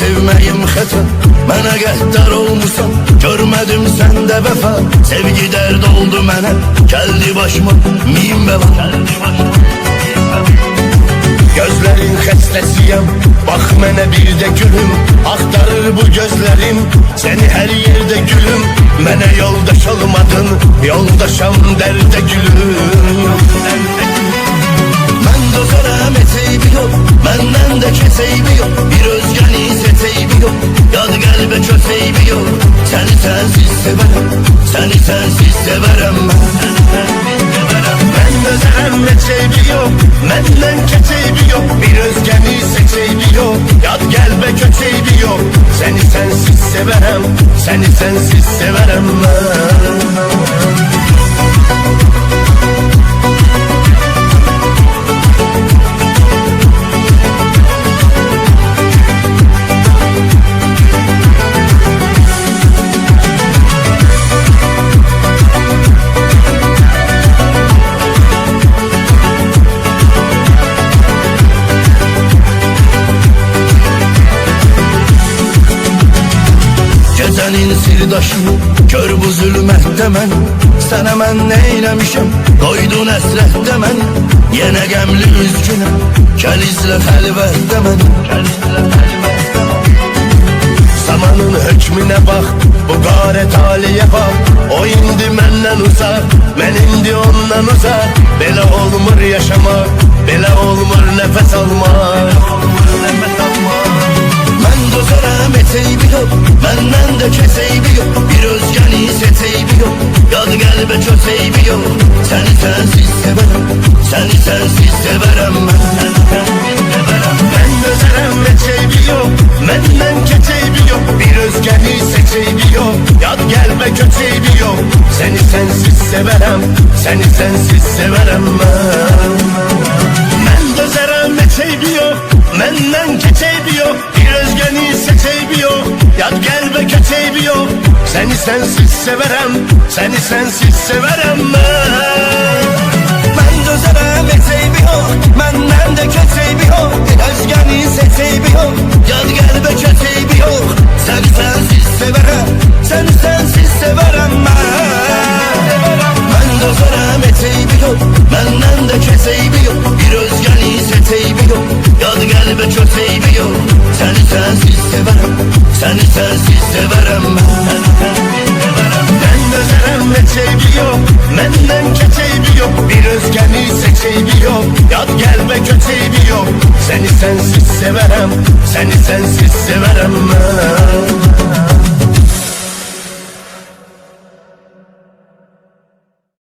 sevməyim xəta. Mənə qəddar olmusan, görmədim səndə vəfa. Sevgi dərd oldu mənə, gəldi başıma min bəla. Gözlərin xəstəsiyəm, bax mənə bir də gülüm. Axtarır bu gözlərim səni hər yerdə gülüm. Mənə yoldaş olmadın, yoldaşam dərdə gülüm. Mən dözərəm eteybi yox, məndən də keseybi yox. Bir özgəni seteybi yox, yad qəlbə köteybi yox. Səni sənsiz sevərəm, səni sənsiz sevərəm mən. Mən dözərəm eteybi yox, məndən keseybi yox. Bir özgəni seteybi yox, yad qəlbə köteybi yox. Səni sənsiz sevərəm, səni sənsiz sevərəm mən. Gecənin sirdaşını gör bu zülmətdə mən. Sənə mən neyləmişəm, qoydun əsrətdə mən. Yenə qəmli üzgünəm, gəl izlə xəlvətdə mən. Zamanın hökmünə bax, bu qare taliyə bax. O indi məndən uzaq, mən indi ondan uzaq. Belə olmur yaşamaq, belə olmur nəfəs almaq. Mən dözərəm eteybi yox, məndən də keseybi yox. Bir özgəni seteybi yox, yad qəlbə köteybi yox. Səni sənsiz sevərəm, səni sənsiz sevərəm mən. Mən dözərəm eteybi yox, məndən keteybi yox. Bir özgəni seteybi yox, yad qəlbə köteybi yox. Səni sənsiz sevərəm, səni sənsiz sevərəm mən. Mən dözərəm eteybi yox, məndən keteybi yox. Bir özgəni seteybi yox, yad qəlbə köteybi yox. Səni sənsiz sevərəm, səni sənsiz sevərəm mən. Mən dözərəm eteybi yox, məndən də köteybi yox. Bir özgəni seteybi yox, yad qəlbə köteybi yox. Səni sənsiz sevərəm, səni sənsiz sevərəm mən. Mən dözərəm eteybi yox, məndən də köteybi yox. Bir özgəni seteybi yox, yad qəlbə köteybi yox. Səni sənsiz sevərəm, səni sənsiz sevərəm mən. Mən dözərəm eteybi yox, məndən keteybi yox. Bir özgəni seteybi yox, yad qəlbə köteybi yox. Səni sənsiz sevərəm, səni sənsiz sevərəm mən.